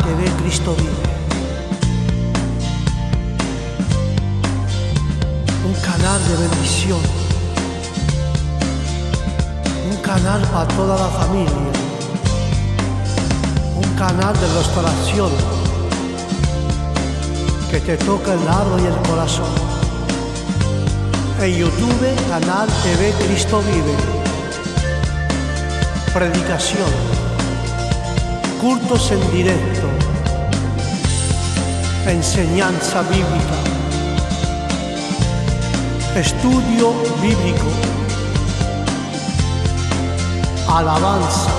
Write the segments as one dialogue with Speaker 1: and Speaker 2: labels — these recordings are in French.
Speaker 1: TV Cristo Vive. Un canal de bendición. Un canal para toda la familia. Un canal de restauración que te toca el alma y el corazón. En YouTube, canal TV Cristo Vive. Predicación, cultos en directo, enseñanza bíblica, estudio bíblico, alabanza,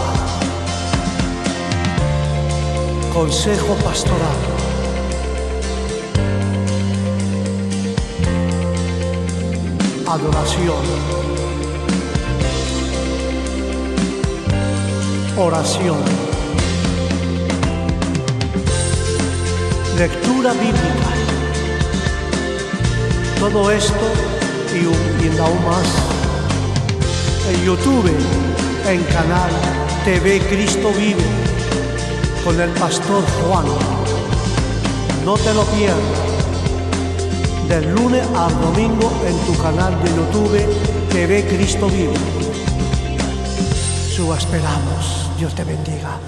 Speaker 1: consejo pastoral. Adoración, oración, lectura bíblica. Todo esto y aún más en YouTube, en canal TV Cristo Vive, con el pastor Juan. No te lo pierdas. Del lunes al domingo en tu canal de YouTube TV Cristo Vive. Su esperamos. Dios te bendiga.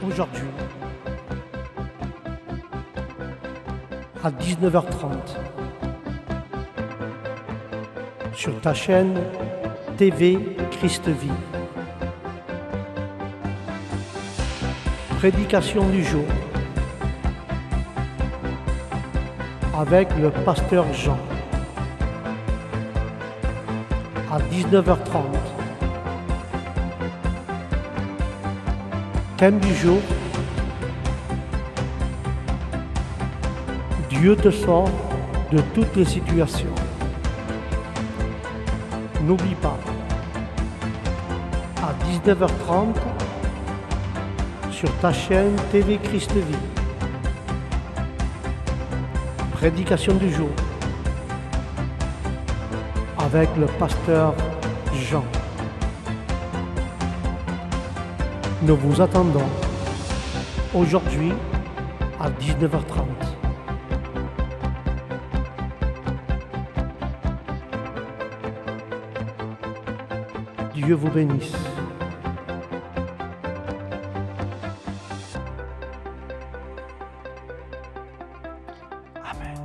Speaker 1: Aujourd'hui, à 19h30 sur ta chaîne TV Christ Vie. Prédication du jour avec le pasteur Jean à 19h30. Thème du jour: Dieu te sort de toutes les situations. N'oublie pas, à 19h30, sur ta chaîne TV Christ Vie, prédication du jour, avec le pasteur Jean. Nous vous attendons aujourd'hui à 19h30. Dieu vous bénisse. Amen.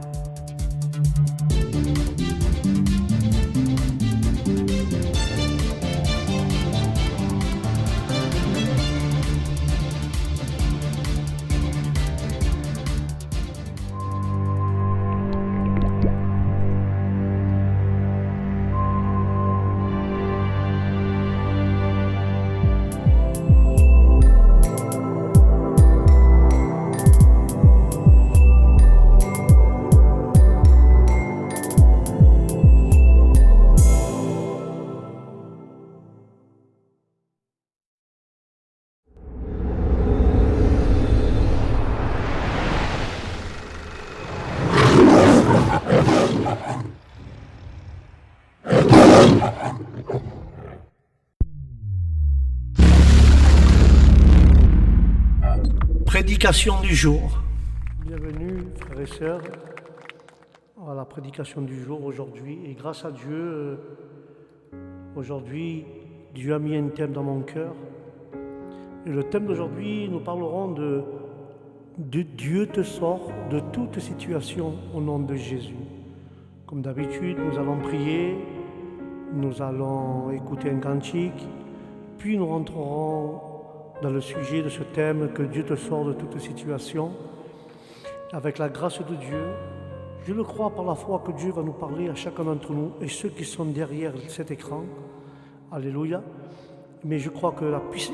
Speaker 1: Prédication du jour. Bienvenue, frères et sœurs, à la prédication du jour aujourd'hui. Et grâce à Dieu, aujourd'hui, Dieu a mis un thème dans mon cœur. Et le thème d'aujourd'hui, nous parlerons de Dieu te sort de toute situation au nom de Jésus. Comme d'habitude, nous allons prier, nous allons écouter un cantique, puis nous rentrerons dans le sujet de ce thème, que Dieu te sort de toute situation. Avec la grâce de Dieu, je le crois par la foi que Dieu va nous parler à chacun d'entre nous et ceux qui sont derrière cet écran. Alléluia. Mais je crois que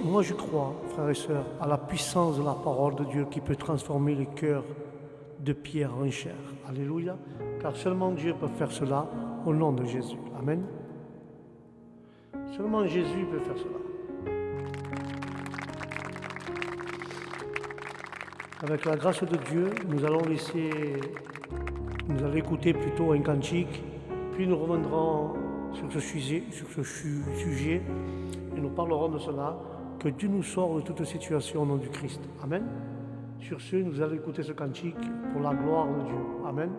Speaker 1: moi je crois, frères et sœurs, à la puissance de la parole de Dieu qui peut transformer les cœurs de pierre en chair. Alléluia. Car seulement Dieu peut faire cela au nom de Jésus. Amen. Seulement Jésus peut faire cela. Avec la grâce de Dieu, nous allons écouter plutôt un cantique, puis nous reviendrons sur ce sujet et nous parlerons de cela, que Dieu nous sort de toute situation au nom du Christ. Amen. Sur ce, nous allons écouter ce cantique pour la gloire de Dieu. Amen.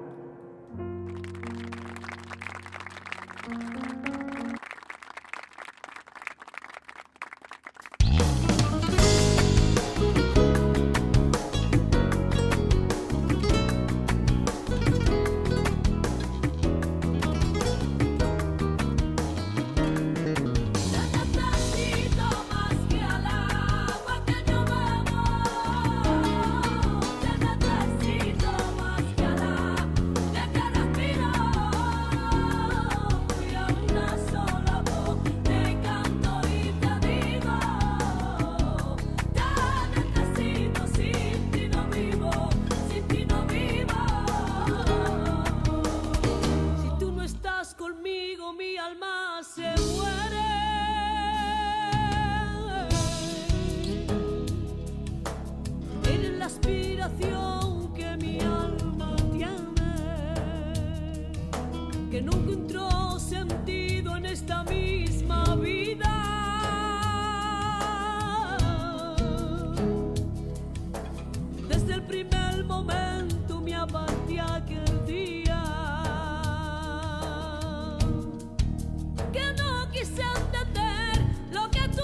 Speaker 2: Que mi alma tiene, que no encontró sentido en esta misma vida. Desde el primer momento me aparté aquel día, que no quise entender lo que tú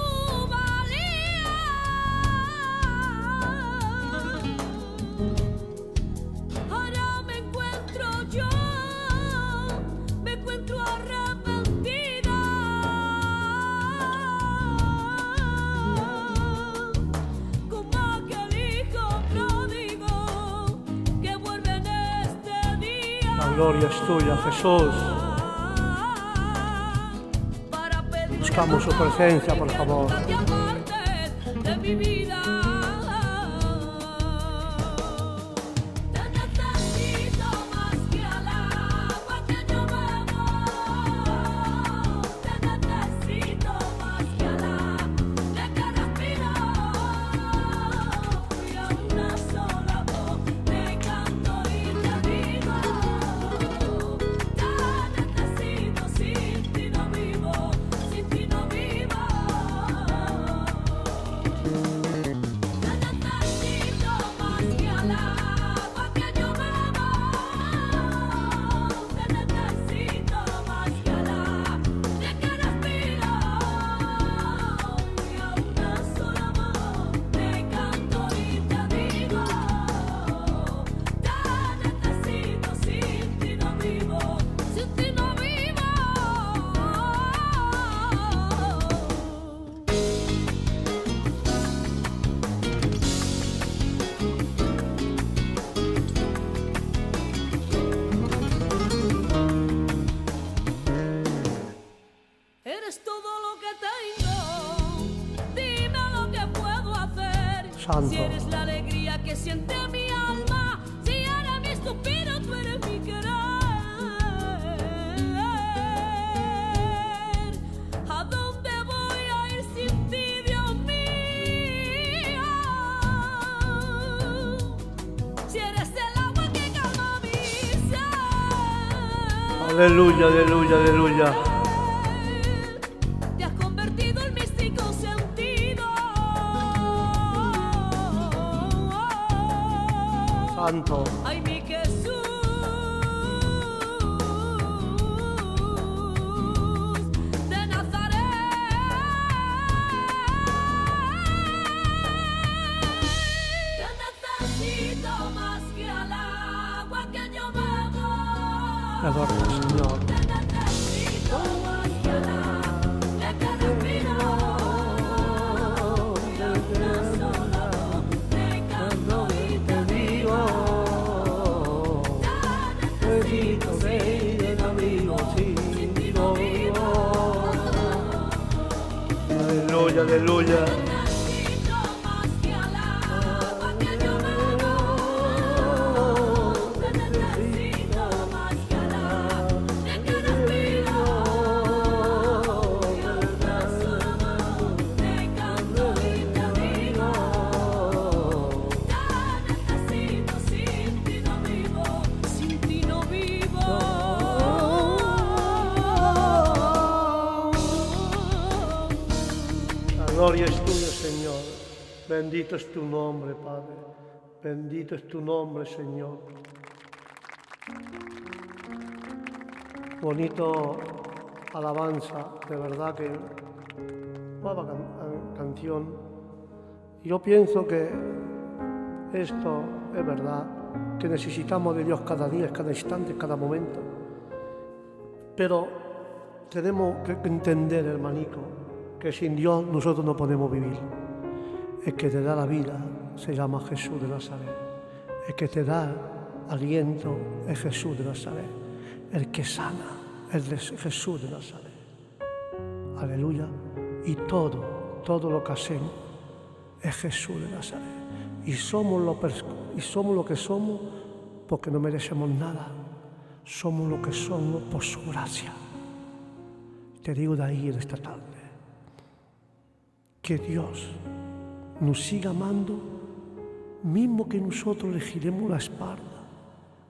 Speaker 1: gloria es tuya, Jesús. Buscamos su presencia, por favor.
Speaker 2: De mi vida.
Speaker 1: Santo.
Speaker 2: Si eres la alegría que siente mi alma, si eres mi suspiro, tú eres mi querer. ¿A dónde voy a ir sin ti, Dios mío? Si eres el agua que calma mi sed.
Speaker 1: Aleluya, aleluya, aleluya.
Speaker 2: Te has convertido en místico sentido.
Speaker 1: Santo.
Speaker 2: Ay, mi Jesús, de Nazaret. Te necesito más que al agua que yo bebo.
Speaker 1: Adoro, Señor.
Speaker 2: Te necesito más que al aire que respiro. De una sola voz te canto y te digo.
Speaker 1: Necesito ser amigo, sin ti no vivo. Aleluya, aleluya.
Speaker 2: Necesito más que al agua que yo bebo. Te necesito más que al aire que respiro. De una sola voz te canto y te digo. Te
Speaker 1: gloria es tuya, Señor. Bendito es tu nombre, Padre. Bendito es tu nombre, Señor. Bonito alabanza, de verdad que nueva canción. Yo pienso que esto es verdad, que necesitamos de Dios cada día, cada instante, cada momento. Pero tenemos que entender, hermanito, que sin Dios nosotros no podemos vivir. El que te da la vida se llama Jesús de Nazaret. El que te da aliento es Jesús de Nazaret. El que sana es Jesús de Nazaret. Aleluya. Y todo lo que hacemos es Jesús de Nazaret. Y somos lo que somos porque no merecemos nada. Somos lo que somos por su gracia. Te digo de ahí en esta tarde, que Dios nos siga amando, mismo que nosotros le giremos la espalda,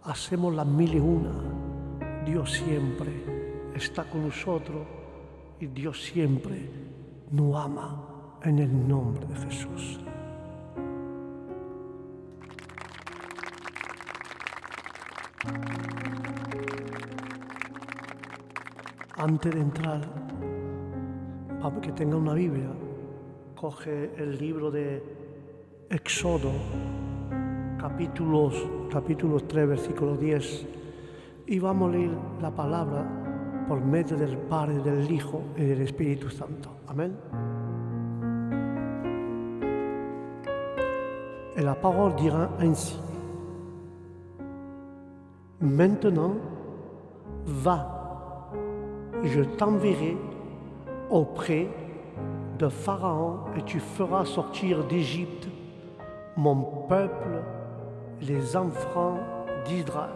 Speaker 1: hacemos las 1001. Dios siempre está con nosotros y Dios siempre nos ama en el nombre de Jesús. Antes de entrar, para que tenga una Biblia, coge el libro de Éxodo, capítulo 3, versículo 10, y vamos a leer la palabra por medio del Padre, del Hijo y del Espíritu Santo. Amén. Et la parole dira ainsi: Maintenant, va, je t'enverrai auprès de Pharaon et tu feras sortir d'Égypte mon peuple, les enfants d'Israël.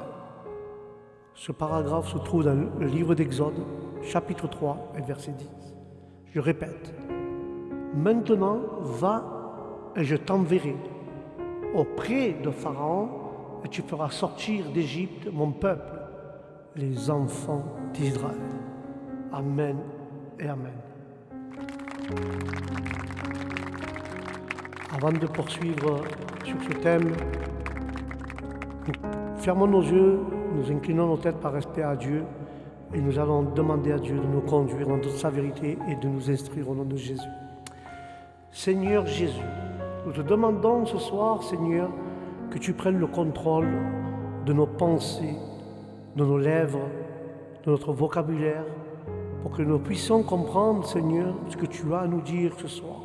Speaker 1: Ce paragraphe se trouve dans le livre d'Exode, chapitre 3 et verset 10. Je répète: Maintenant, va et je t'enverrai auprès de Pharaon et tu feras sortir d'Égypte mon peuple, les enfants d'Israël. Amen et Amen. Avant de poursuivre sur ce thème, nous fermons nos yeux, nous inclinons nos têtes par respect à Dieu et nous allons demander à Dieu de nous conduire dans toute sa vérité et de nous instruire au nom de Jésus. Seigneur Jésus, nous te demandons ce soir, Seigneur, que tu prennes le contrôle de nos pensées, de nos lèvres, de notre vocabulaire, pour que nous puissions comprendre, Seigneur, ce que tu as à nous dire ce soir.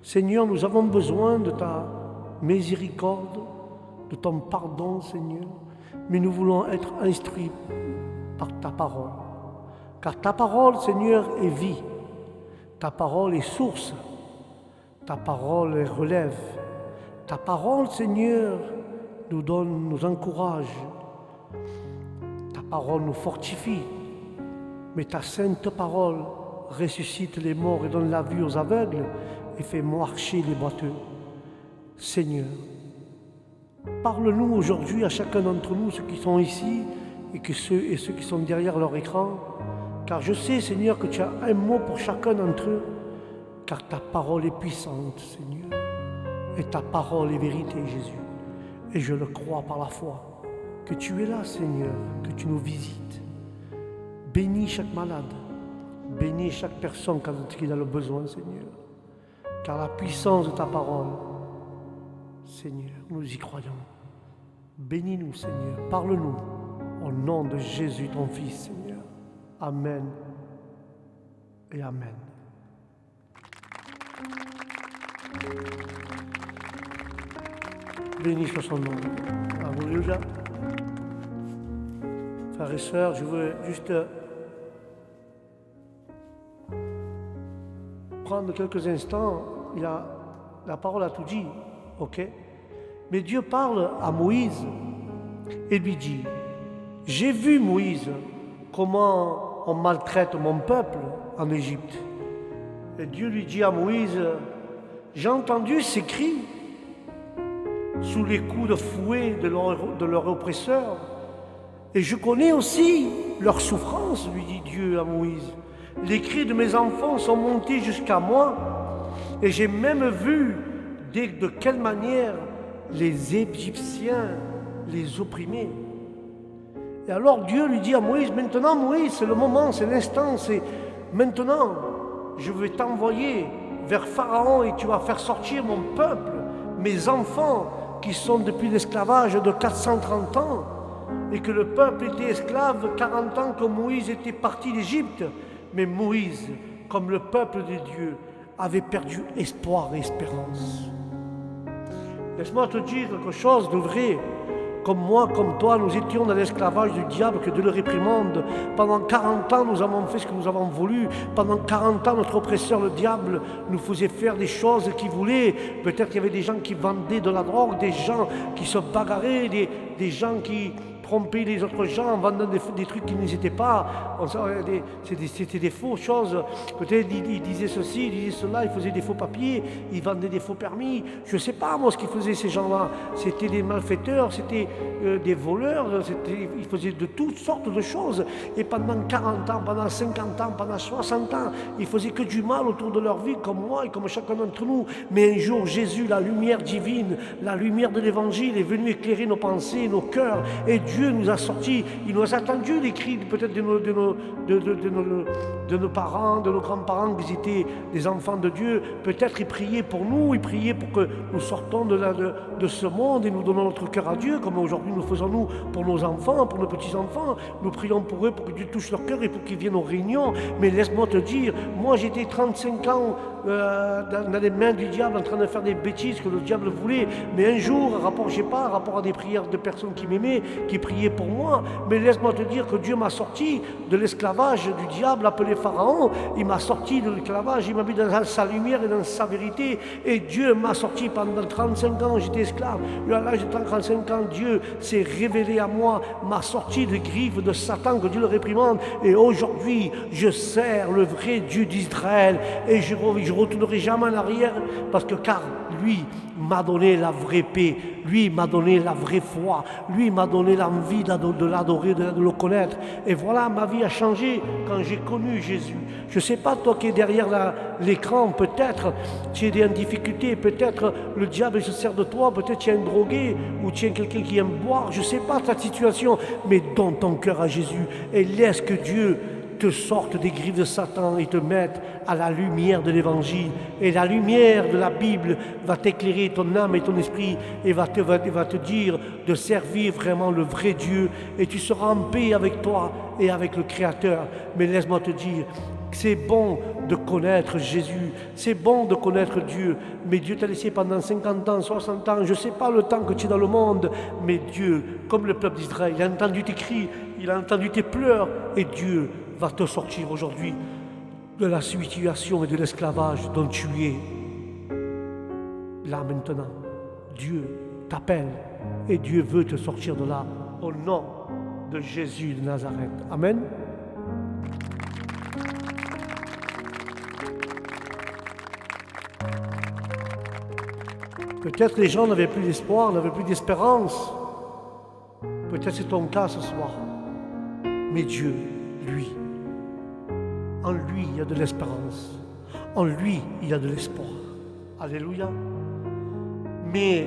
Speaker 1: Seigneur, nous avons besoin de ta miséricorde, de ton pardon, Seigneur, mais nous voulons être instruits par ta parole. Car ta parole, Seigneur, est vie. Ta parole est source. Ta parole est relève. Ta parole, Seigneur, nous donne, nous encourage. Ta parole nous fortifie. Mais ta sainte parole ressuscite les morts et donne la vue aux aveugles et fait marcher les boiteux. Seigneur, parle-nous aujourd'hui à chacun d'entre nous, ceux qui sont ici et ceux qui sont derrière leur écran, car je sais, Seigneur, que tu as un mot pour chacun d'entre eux, car ta parole est puissante, Seigneur, et ta parole est vérité, Jésus. Et je le crois par la foi, que tu es là, Seigneur, que tu nous visites. Bénis chaque malade, bénis chaque personne qui a le besoin, Seigneur, car la puissance de ta parole, Seigneur, nous y croyons. Bénis-nous, Seigneur, parle-nous, au nom de Jésus, ton Fils, Seigneur. Amen et Amen. Béni soit son nom. Alléluia. Frères et sœurs, je veux juste prendre quelques instants. La parole a tout dit, ok? Mais Dieu parle à Moïse et lui dit: j'ai vu, Moïse, comment on maltraite mon peuple en Égypte. Et Dieu lui dit à Moïse: j'ai entendu ces cris sous les coups de fouet de leur oppresseur. Et je connais aussi leur souffrance, lui dit Dieu à Moïse. Les cris de mes enfants sont montés jusqu'à moi. Et j'ai même vu de quelle manière les Égyptiens les opprimaient. Et alors Dieu lui dit à Moïse, maintenant Moïse, c'est le moment, c'est l'instant, c'est maintenant, je vais t'envoyer vers Pharaon et tu vas faire sortir mon peuple, mes enfants qui sont depuis l'esclavage de 430 ans, et que le peuple était esclave 40 ans que Moïse était parti d'Égypte. Mais Moïse, comme le peuple de Dieu, avait perdu espoir et espérance. Laisse-moi te dire quelque chose de vrai. Comme moi, comme toi, nous étions dans l'esclavage du diable, que Dieu le réprimande. Pendant 40 ans, nous avons fait ce que nous avons voulu. Pendant 40 ans, notre oppresseur, le diable, nous faisait faire des choses qu'il voulait. Peut-être qu'il y avait des gens qui vendaient de la drogue, des gens qui se bagarraient, des gens qui tromper les autres gens en vendant des trucs qui n'étaient pas. C'était des fausses choses. Peut-être ils disaient ceci, ils disaient cela, ils faisaient des faux papiers, ils vendaient des faux permis. Je ne sais pas moi ce qu'ils faisaient ces gens-là. C'était des malfaiteurs, c'était des voleurs, ils faisaient de toutes sortes de choses. Et pendant 40 ans, pendant 50 ans, pendant 60 ans, ils faisaient que du mal autour de leur vie, comme moi et comme chacun d'entre nous. Mais un jour, Jésus, la lumière divine, la lumière de l'Évangile est venu éclairer nos pensées, nos cœurs. Et Dieu nous a sortis, il nous a attendu les cris peut-être de nos parents, de nos grands-parents qui étaient des enfants de Dieu. Peut-être ils priaient pour nous, ils priaient pour que nous sortons de ce monde et nous donnons notre cœur à Dieu, comme aujourd'hui nous faisons nous pour nos enfants, pour nos petits-enfants. Nous prions pour eux, pour que Dieu touche leur cœur et pour qu'ils viennent aux réunions. Mais laisse-moi te dire, moi j'étais 35 ans dans les mains du diable en train de faire des bêtises que le diable voulait. Mais un jour, rapport à des prières de personnes qui m'aimaient, qui priaient pour moi, mais laisse-moi te dire que Dieu m'a sorti de l'esclavage du diable appelé Pharaon. Il m'a sorti de l'esclavage, il m'a mis dans sa lumière et dans sa vérité. Et Dieu m'a sorti pendant 35 ans, j'étais esclave. Et à l'âge de 35 ans, Dieu s'est révélé à moi, m'a sorti des griffes de Satan, que Dieu le réprimande. Et aujourd'hui, je sers le vrai Dieu d'Israël. Et je retournerai jamais en arrière, car lui m'a donné la vraie paix, lui m'a donné la vraie foi, lui m'a donné l'envie de l'adorer, de le connaître. Et voilà, ma vie a changé quand j'ai connu Jésus. Je ne sais pas, toi qui es derrière l'écran, peut-être tu es en difficulté, peut-être le diable se sert de toi, peut-être tu es un drogué ou tu es quelqu'un qui aime boire, je ne sais pas ta situation, mais donne ton cœur à Jésus et laisse que Dieu te sorte des griffes de Satan et te mette à la lumière de l'Évangile. Et la lumière de la Bible va t'éclairer ton âme et ton esprit et va te dire de servir vraiment le vrai Dieu. Et tu seras en paix avec toi et avec le Créateur. Mais laisse-moi te dire, c'est bon de connaître Jésus, c'est bon de connaître Dieu, mais Dieu t'a laissé pendant 50 ans, 60 ans, je ne sais pas le temps que tu es dans le monde, mais Dieu, comme le peuple d'Israël, il a entendu tes cris, il a entendu tes pleurs, et Dieu va te sortir aujourd'hui de la situation et de l'esclavage dont tu es. Là maintenant, Dieu t'appelle et Dieu veut te sortir de là au nom de Jésus de Nazareth. Amen. Peut-être les gens n'avaient plus d'espoir, n'avaient plus d'espérance. Peut-être c'est ton cas ce soir. Mais Dieu, lui, en lui, il y a de l'espérance. En lui, il y a de l'espoir. Alléluia. Mais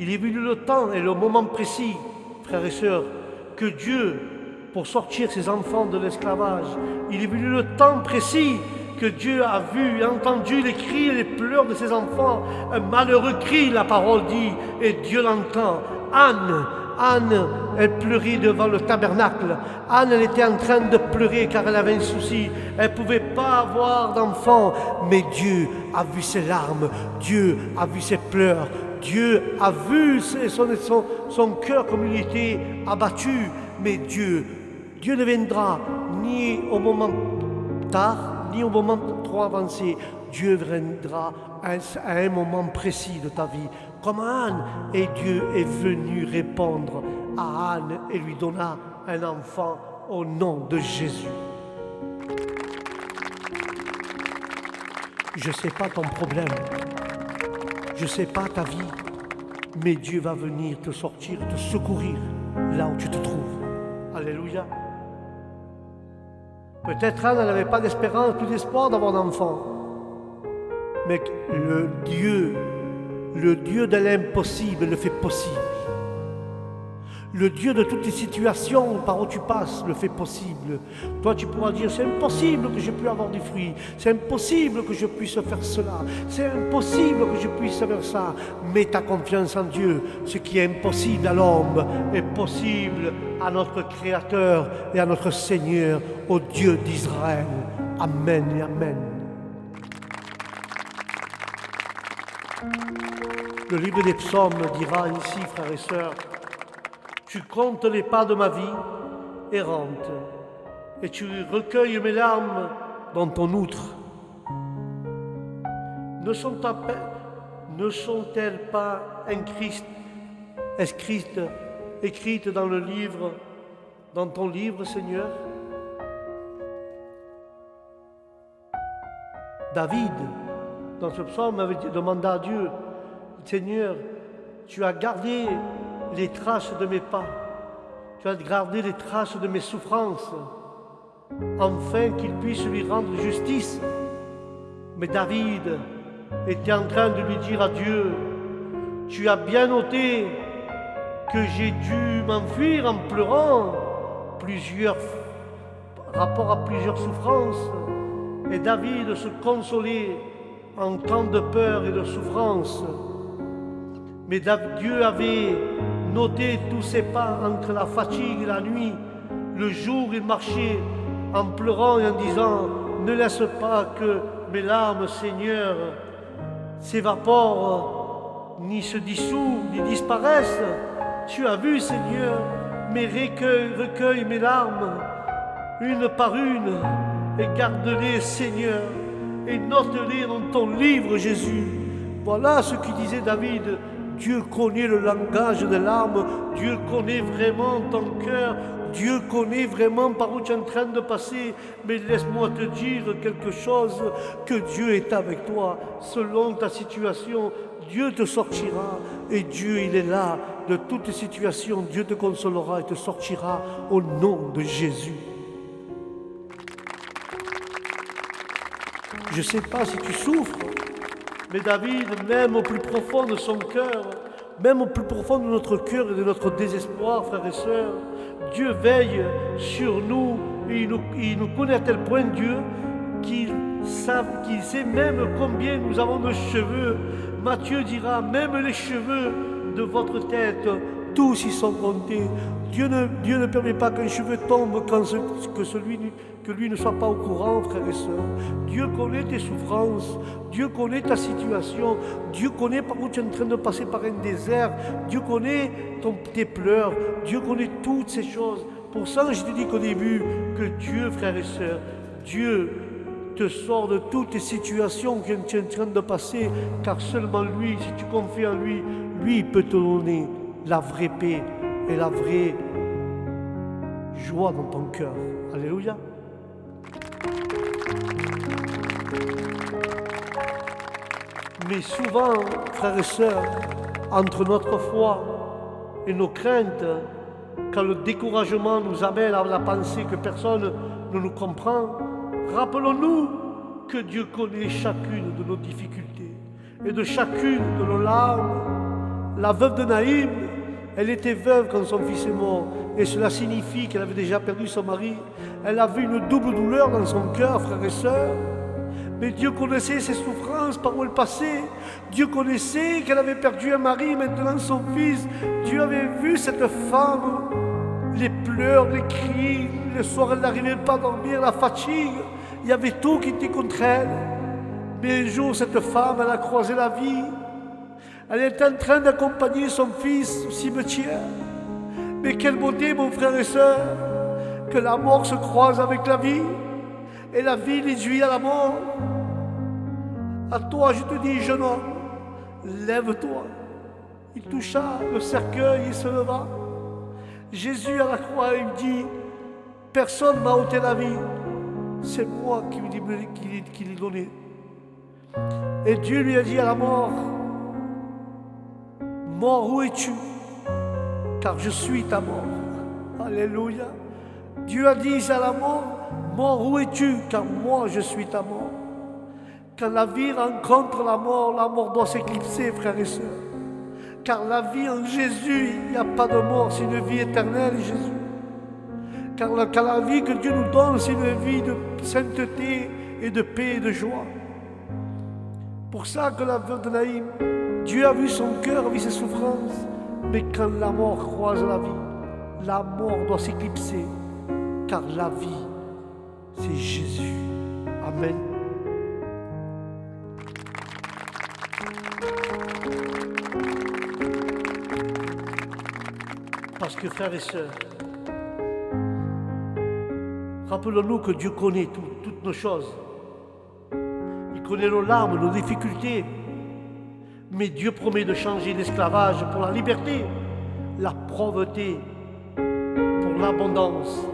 Speaker 1: il est venu le temps et le moment précis, frères et sœurs, que Dieu, pour sortir ses enfants de l'esclavage, il est venu le temps précis que Dieu a vu et entendu les cris et les pleurs de ses enfants. Un malheureux cri, la parole dit, et Dieu l'entend. Anne, elle pleurait devant le tabernacle. Anne, elle était en train de pleurer car elle avait un souci. Elle ne pouvait pas avoir d'enfant. Mais Dieu a vu ses larmes. Dieu a vu ses pleurs. Dieu a vu son cœur comme il était abattu. Mais Dieu ne viendra ni au moment tard, ni au moment trop avancé. Dieu viendra à un moment précis de ta vie, comme Anne. Et Dieu est venu répondre à Anne et lui donna un enfant au nom de Jésus. Je ne sais pas ton problème, je ne sais pas ta vie, mais Dieu va venir te sortir, te secourir là où tu te trouves. Alléluia. Peut-être Anne n'avait pas d'espérance, plus d'espoir d'avoir d'enfant. Mais le Dieu de l'impossible le fait possible. Le Dieu de toutes les situations par où tu passes le fait possible. Toi, tu pourras dire, c'est impossible que je puisse avoir du fruit. C'est impossible que je puisse faire cela. C'est impossible que je puisse faire ça. Mets ta confiance en Dieu. Ce qui est impossible à l'homme est possible à notre Créateur et à notre Seigneur, au Dieu d'Israël. Amen et Amen. Le livre des psaumes dira ainsi, frères et sœurs, tu comptes les pas de ma vie errante et tu recueilles mes larmes dans ton outre. Ne sont-elles pas écrites dans le livre, dans ton livre, Seigneur? David, dans ce psaume, avait demandé à Dieu, Seigneur, tu as gardé les traces de mes pas, tu as gardé les traces de mes souffrances, afin qu'il puisse lui rendre justice. Mais David était en train de lui dire à Dieu, tu as bien noté que j'ai dû m'enfuir en pleurant rapport à plusieurs souffrances. Et David se consolait en temps de peur et de souffrance. Mais Dieu avait noté tous ses pas entre la fatigue et la nuit. Le jour, il marchait en pleurant et en disant, ne laisse pas que mes larmes, Seigneur, s'évaporent, ni se dissouent, ni disparaissent. Tu as vu, Seigneur, mes recueille mes larmes, une par une, et garde-les, Seigneur, et note-les dans ton livre, Jésus. Voilà ce que disait David. Dieu connaît le langage des larmes, Dieu connaît vraiment ton cœur, Dieu connaît vraiment par où tu es en train de passer. Mais laisse-moi te dire quelque chose, que Dieu est avec toi selon ta situation. Dieu te sortira et Dieu, il est là de toutes les situations. Dieu te consolera et te sortira au nom de Jésus. Je ne sais pas si tu souffres, mais David, même au plus profond de son cœur, même au plus profond de notre cœur et de notre désespoir, frères et sœurs, Dieu veille sur nous et il nous connaît à tel point, Dieu, qu'il sait même combien nous avons de cheveux. Matthieu dira, même les cheveux de votre tête, tous y sont comptés. Dieu ne permet pas qu'un cheveu tombe que lui ne soit pas au courant, frères et sœurs. Dieu connaît tes souffrances, Dieu connaît ta situation, Dieu connaît par où tu es en train de passer par un désert, Dieu connaît tes pleurs, Dieu connaît toutes ces choses. Pour ça, je te dis qu'au début, que Dieu, frères et sœurs, Dieu te sort de toutes les situations que tu es en train de passer, car seulement lui, si tu confies en lui, lui peut te donner la vraie paix et la vraie joie dans ton cœur. Alléluia. Mais souvent, frères et sœurs, entre notre foi et nos craintes, quand le découragement nous amène à la pensée que personne ne nous comprend, rappelons-nous que Dieu connaît chacune de nos difficultés et de chacune de nos larmes. La veuve de Naïm, elle était veuve quand son fils est mort, et cela signifie qu'elle avait déjà perdu son mari. Elle avait une double douleur dans son cœur, frères et sœurs. Mais Dieu connaissait ses souffrances, par où elle passait. Dieu connaissait qu'elle avait perdu un mari, maintenant son fils. Dieu avait vu cette femme, les pleurs, les cris. Le soir, elle n'arrivait pas à dormir, la fatigue. Il y avait tout qui était contre elle. Mais un jour, cette femme, elle a croisé la vie. Elle est en train d'accompagner son fils au cimetière. Mais quelle beauté, mon frère et sœur, que la mort se croise avec la vie et la vie l'éduit à la mort. À toi, je te dis, jeune homme, lève-toi. Il toucha le cercueil et se leva. Jésus à la croix, il dit, personne ne m'a ôté la vie, c'est moi qui l'ai donné. Et Dieu lui a dit à la mort, mort, où es-tu? Car je suis ta mort. Alléluia. Dieu a dit à la mort, mort, où es-tu? Car moi, je suis ta mort. Quand la vie rencontre la mort doit s'éclipser, frères et sœurs. Car la vie en Jésus, il n'y a pas de mort, c'est une vie éternelle, Jésus. Car la vie que Dieu nous donne, c'est une vie de sainteté et de paix et de joie. Pour ça que la veuve de Naïm, Dieu a vu son cœur, a vu ses souffrances. Mais quand la mort croise la vie, la mort doit s'éclipser. Car la vie, c'est Jésus. Amen. Parce que, frères et sœurs, rappelons-nous que Dieu connaît toutes nos choses. Il connaît nos larmes, nos difficultés. Mais Dieu promet de changer l'esclavage pour la liberté, la pauvreté pour l'abondance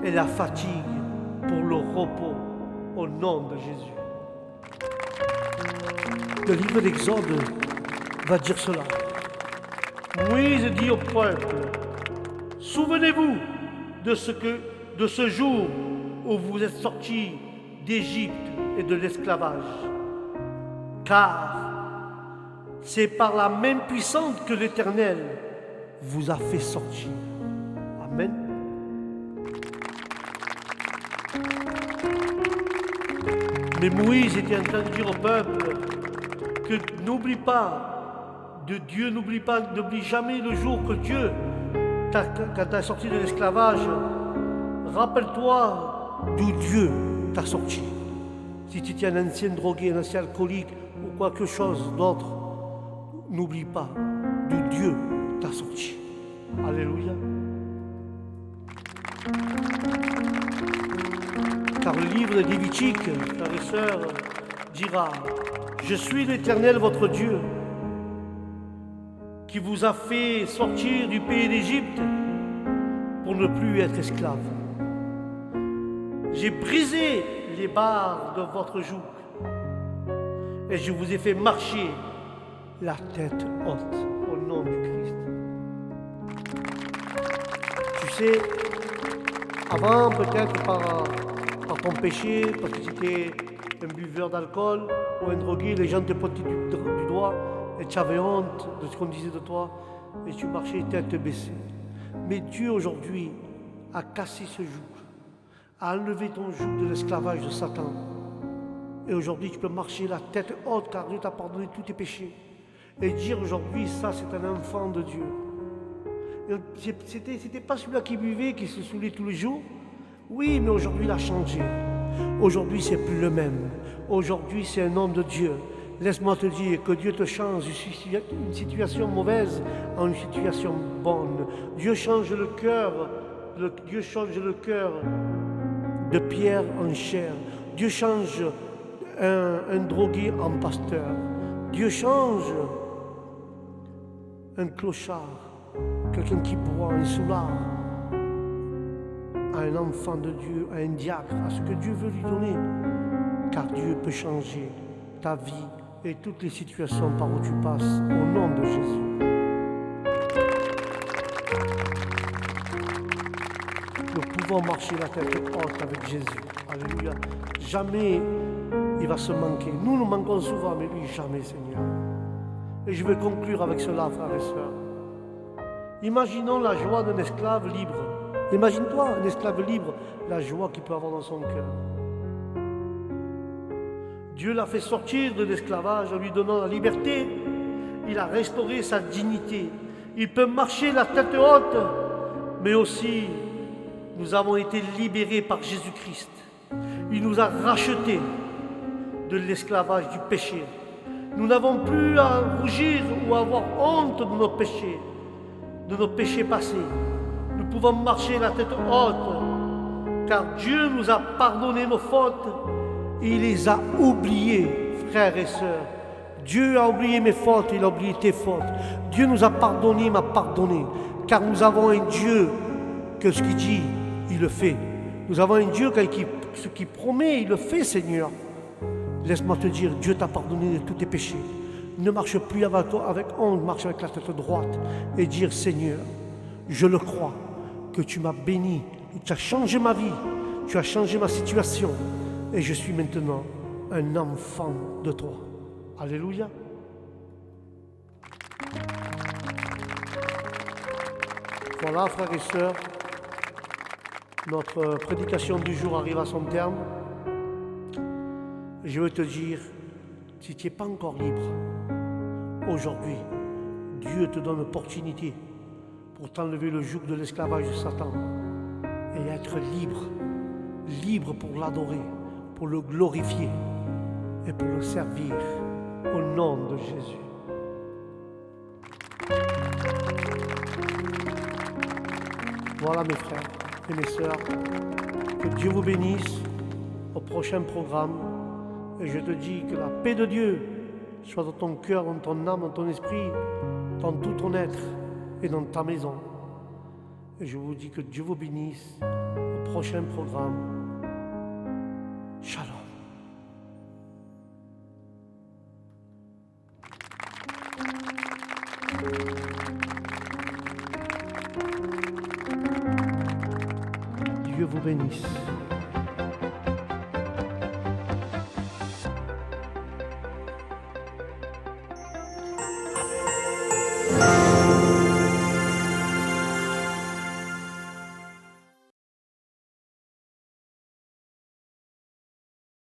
Speaker 1: et la fatigue pour le repos, au nom de Jésus. Le livre d'Exode va dire cela. Moïse dit au peuple, souvenez-vous de ce jour où vous êtes sortis d'Égypte et de l'esclavage, car c'est par la main puissante que l'Éternel vous a fait sortir. Amen. Mais Moïse était en train de dire au peuple que n'oublie pas de Dieu, n'oublie jamais le jour que Dieu, quand tu as sorti de l'esclavage, rappelle-toi d'où Dieu t'a sorti. Si tu es un ancien drogué, un ancien alcoolique ou quelque chose d'autre, n'oublie pas d'où Dieu t'a sorti. Alléluia. Car le livre de Lévitique, frères et sœurs, dira, je suis l'Éternel votre Dieu, qui vous a fait sortir du pays d'Égypte pour ne plus être esclave. J'ai brisé les barres de votre joug et je vous ai fait marcher la tête haute au nom du Christ. Tu sais, avant peut-être par ton péché, parce que tu étais un buveur d'alcool ou un drogué, les gens te pointaient du doigt et tu avais honte de ce qu'on disait de toi et tu marchais tête baissée. Mais Dieu aujourd'hui a cassé ce joug, a enlevé ton joug de l'esclavage de Satan. Et aujourd'hui tu peux marcher la tête haute car Dieu t'a pardonné tous tes péchés. Et dire aujourd'hui, ça c'est un enfant de Dieu. C'était pas celui-là qui buvait, qui se saoulait tous les jours. Oui, mais aujourd'hui il a changé. Aujourd'hui c'est plus le même. Aujourd'hui c'est un homme de Dieu. Laisse-moi te dire que Dieu te change une situation mauvaise en une situation bonne. Dieu change le cœur. Dieu change le cœur de pierre en chair. Dieu change un drogué en pasteur. Dieu change un clochard, quelqu'un qui boit, un soulard, à un enfant de Dieu, à un diacre, à ce que Dieu veut lui donner. Car Dieu peut changer ta vie et toutes les situations par où tu passes, au nom de Jésus. Nous pouvons marcher la tête haute avec Jésus. Alléluia. Jamais il va se manquer. Nous manquons souvent, mais lui, jamais, Seigneur. Et je vais conclure avec cela, frères et sœurs. Imaginons la joie d'un esclave libre. Imagine-toi un esclave libre, la joie qu'il peut avoir dans son cœur. Dieu l'a fait sortir de l'esclavage en lui donnant la liberté. Il a restauré sa dignité. Il peut marcher la tête haute, mais aussi nous avons été libérés par Jésus-Christ. Il nous a rachetés de l'esclavage du péché. Nous n'avons plus à rougir ou à avoir honte de nos péchés passés. Nous pouvons marcher la tête haute, car Dieu nous a pardonné nos fautes et il les a oubliées, frères et sœurs. Dieu a oublié mes fautes, il a oublié tes fautes. Dieu nous a pardonné, il m'a pardonné, car nous avons un Dieu que ce qu'il dit, il le fait. Nous avons un Dieu qui ce qu'il promet, il le fait, Seigneur. Laisse-moi te dire, Dieu t'a pardonné de tous tes péchés. Ne marche plus avec toi avec honte, marche avec la tête droite et dire, Seigneur, je le crois, que tu m'as béni, tu as changé ma vie, tu as changé ma situation et je suis maintenant un enfant de toi. Alléluia. Voilà, frères et sœurs, notre prédication du jour arrive à son terme. Je veux te dire, si tu n'es pas encore libre, aujourd'hui, Dieu te donne l'opportunité pour t'enlever le joug de l'esclavage de Satan et être libre, libre pour l'adorer, pour le glorifier et pour le servir au nom de Jésus. Voilà mes frères et mes sœurs, que Dieu vous bénisse au prochain programme et je te dis que la paix de Dieu soit dans ton cœur, dans ton âme, dans ton esprit, dans tout ton être et dans ta maison. Et je vous dis que Dieu vous bénisse au prochain programme. Shalom. Dieu vous bénisse.